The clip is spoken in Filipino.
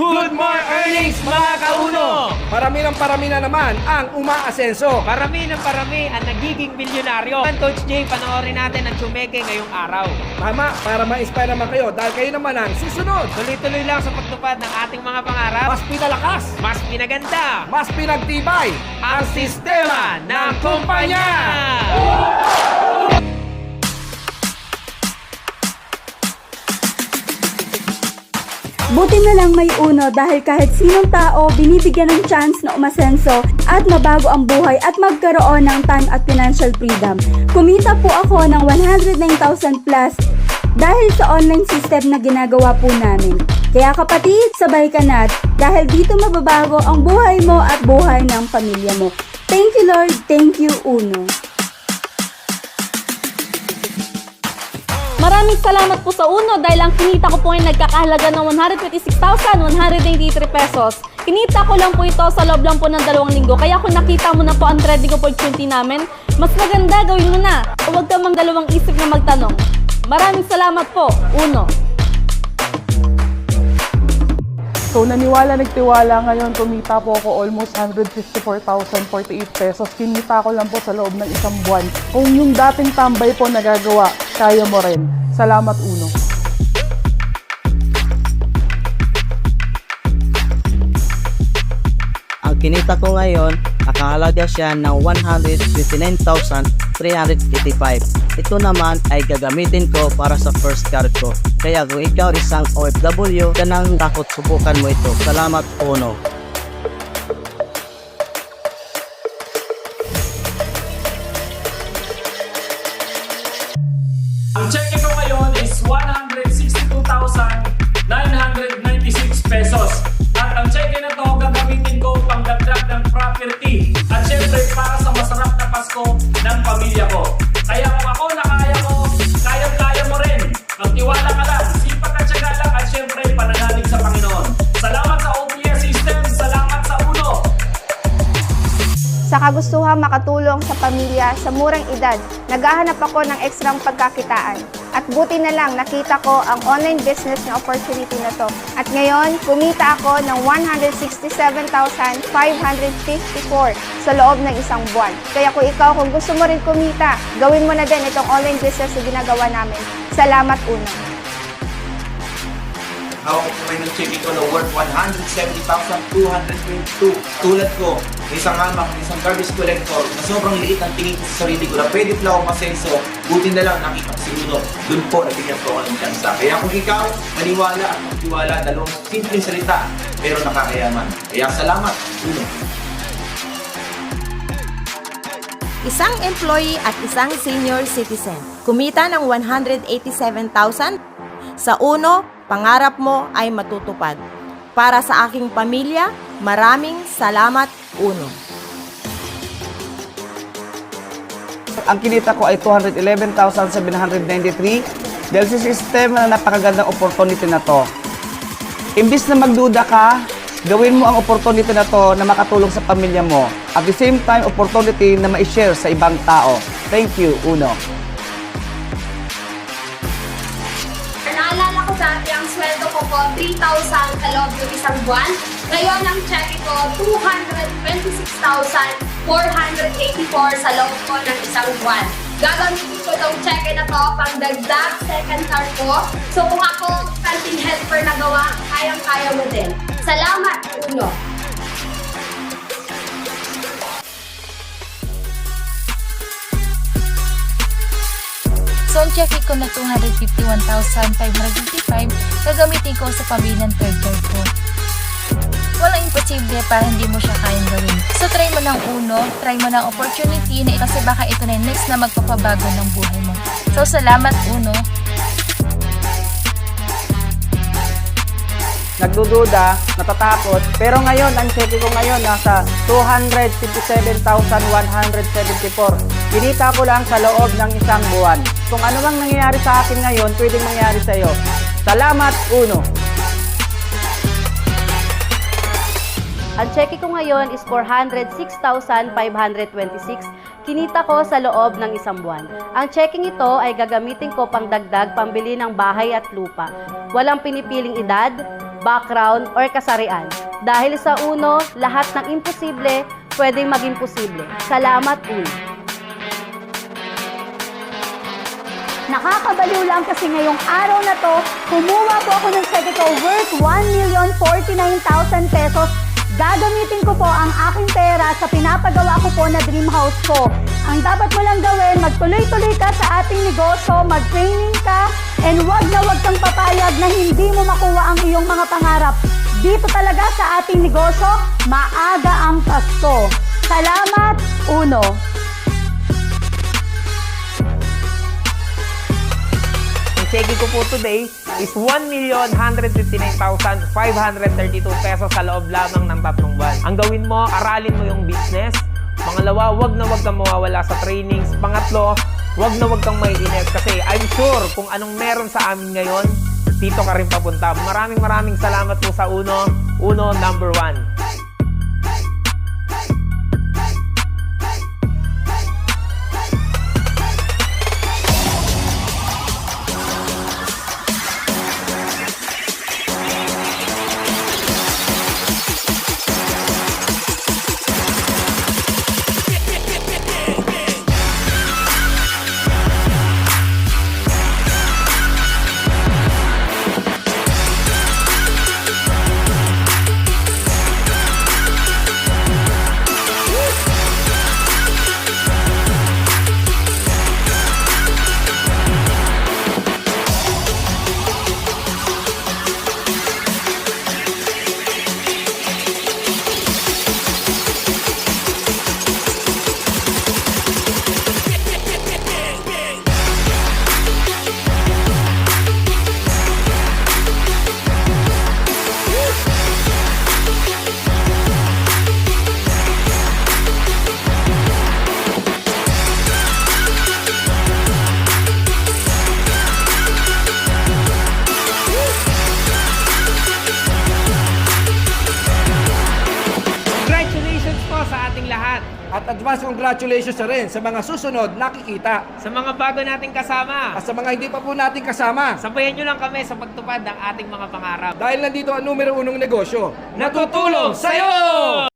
Good more earnings mga kauno! Parami na naman ang umaasenso. Parami ng parami ang nagiging milyonaryo. Coach J, panoorin natin ang Chumeke ngayong araw. Tama, para ma-inspire naman kayo dahil kayo naman ang susunod. Tuloy-tuloy lang sa pagtupad ng ating mga pangarap. Mas pinalakas, Mas pinaganda mas pinagtibay ang sistema ng kumpanya! Buti na lang may uno dahil kahit sinong tao binibigyan ng chance na umasenso at mabago ang buhay at magkaroon ng time at financial freedom. Kumita po ako ng 109,000 plus dahil sa online system na ginagawa po namin. Kaya kapatid, sabay ka na dahil dito mababago ang buhay mo at buhay ng pamilya mo. Thank you Lord, thank you Uno. Maraming salamat po sa Uno dahil ang kinita ko po ay nagkakahalaga ng 126,193 pesos. Kinita ko lang po ito sa loob lang po ng 2 linggo. Kaya kung nakita mo na po ang trading opportunity namin, mas maganda gawin mo na. Huwag ka mang dalawang isip na magtanong. Maraming salamat po, Uno. So nagtiwala ngayon, kumita po ako almost 154,048 pesos. Kinita ko lang po sa loob ng isang buwan. Kung yung dating tambay po nagagawa, kaya mo rin. Salamat Uno. Ang kinita ko ngayon, nakahalaga siya ng 159,385. Ito naman ay gagamitin ko para sa first car ko. Kaya kung ikaw isang OFW, ka nang takot, subukan mo ito. Salamat Uno. Ang cheque ko ngayon is 162,996 pesos. At ang cheque na to gagamitin ko pangdagdag ng property. At syempre para sa masarap na Pasko ng pamilya ko. Kaya kung ako nakaya ko, kaya mo rin. Magtiwala ka lang, sipag at syaga lang at syempre pananalig sa Panginoon. Salamat sa OPS system, salamat sa Uno. Sa kagustuhan makatulong sa pamilya sa murang edad, naghahanap ako ng ekstrang pagkakitaan. At buti na lang nakita ko ang online business na opportunity na to. At ngayon, kumita ako ng 167,554 sa loob ng isang buwan. Kaya kung ikaw, kung gusto mo rin kumita, gawin mo na din itong online business na ginagawa namin. Salamat Uno. Hawak ko po ng cheque ko na worth 170,222. Tulad ko, isang amak, isang garbage collector na sobrang liit ang tingin ko sa sarili ko na pwede pala ako masenso. Buti na lang nakita ko si Uno. Doon po nabigyan ko ako ng tsansa. Kaya kung ikaw, maniwala at magtiwala, dalawang simpleng salita pero nakakayaman. Kaya salamat, Uno. Isang employee at isang senior citizen. Kumita ng 187,000. Sa Uno, pangarap mo ay matutupad. Para sa aking pamilya, maraming salamat Uno. Ang kinita ko ay 211,793 dahil sa system na napakagandang opportunity na to. Imbis na magduda ka, gawin mo ang opportunity na to na makatulong sa pamilya mo. At the same time, opportunity na ma-share sa ibang tao. Thank you, Uno. Naalala ko dati ang sweldo ko 3,000 sa loob ng isang buwan. Ngayon ang cheque ko 226,484 sa loob ko ng isang buwan. Gagamitin ko itong cheque na to pang dagdag second car ko. So kung ako canteen helper na gawa, kayang-kaya mo din. Salamat Uno! So, ang cheque ko na 251,555, gagamitin ko sa pamilya ng third car ko. Walang imposible para hindi mo siya kayang gawin. So, try mo ng Uno, try mo ng opportunity na kasi baka ito na yung next na magpapabago ng buhay mo. So, salamat Uno! Nagdududa, natatakot, pero ngayon, ang cheque ko ngayon nasa 257,174. Kinita ko lang sa loob ng isang buwan. Kung ano mang nangyayari sa akin ngayon, pwedeng mangyari sa iyo. Salamat, Uno! Ang cheque ko ngayon is 406,526. Kinita ko sa loob ng isang buwan. Ang checking ito ay gagamitin ko pang dagdag pambili ng bahay at lupa. Walang pinipiling edad, background, or kasarian. Dahil sa uno, lahat ng imposible pwedeng maging posible. Salamat, Uno. Nakakabaliw lang kasi ngayong araw na to, kumuha po ako ng cheque ko worth 1,049,000 pesos. Gagamitin ko po ang aking pera sa pinapagawa ko po na dream house ko. Ang dapat mo lang gawin, magtuloy-tuloy ka sa ating negosyo, mag-training ka, and wag kang papayag na hindi mo makuha ang iyong mga pangarap. Dito talaga sa ating negosyo, maaga ang Pasko. Salamat, Uno. Ang cheque ko po today is 1,159,532 pesos sa loob lamang ng 3 buwan. Ang gawin mo, aralin mo yung business. Pangalawa, wag kang mawawala sa trainings. Pangatlo, wag kang maiinip kasi I'm sure kung anong meron sa amin ngayon, dito ka rin papunta. Maraming salamat po sa Uno. Uno number 1. At advance congratulations na rin sa mga susunod nakikita. Sa mga bago nating kasama, At sa mga hindi pa po natin kasama. sabayan nyo lang kami sa pagtupad ng ating mga pangarap. Dahil nandito ang numero 1 negosyo. Natutulong sa'yo!